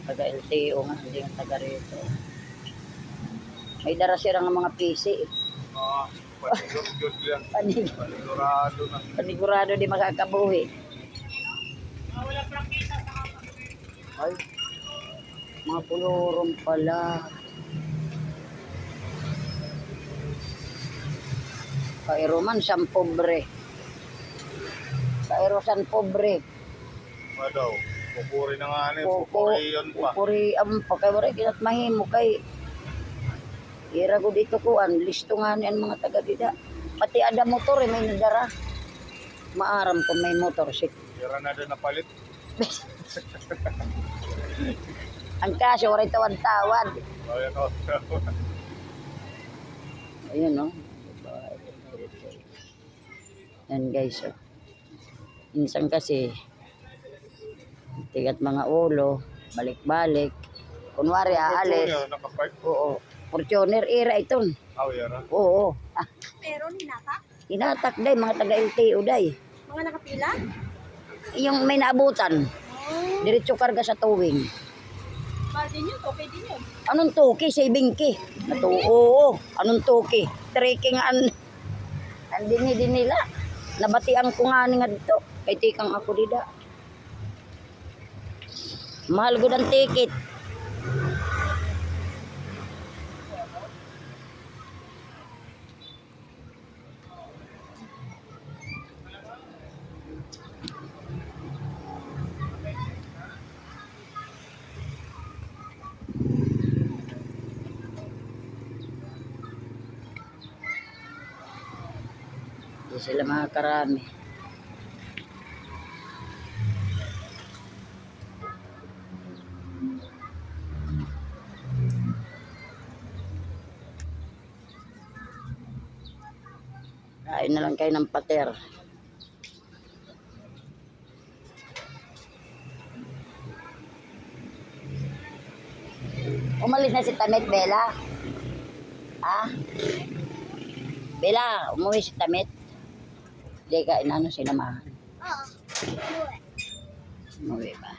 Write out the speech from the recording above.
taga-LTO nga, hindi nga taga rito. May dara sila ng mga PC. Panigurado yan. Panigurado na. Panigurado di makakabuhi. Ay, mga pulurong pala. Kairo man, siyang pobre. Kairo siyang pobre. Ano daw? Pupuri na nga rin. Pupuri yun pa. Pupuri ang pagkawari kinat mahimo kay ira ko dito kuan listo nga niyan mga taga dida. Pati ada motor may nadara. Maaram ko may motor sit. Ira na din napalit. Ang kaso waray tawad-tawad. Ayan o. Ayun no. Yan guys. Oh. Minsan kasi tigat mga ulo, balik-balik. Kunwari aalis. Nakapark? Oo. Fortuner era iton. Yara. Oo. Ah, Pero hinatak? hinatak day mga taga-LTO day. Mga nakapila? Yung may naabutan. Diretso karga sa tuwing. Mahal din yun, okay din yun. Anong tuki? Saving key. Oo. Anong tuki? Trekking an dini nila. Nabatian ko nga nga dito. Kay tikang ako dida. Mahal gud ang ticket. Hindi sila makakarami. Kain na lang kayo ng pater. Umalis na si Tamit, Bella. Ah? Bella, umuwi si Tamit. Hindi ka inano sinamahan. Oo. Umuwi ba?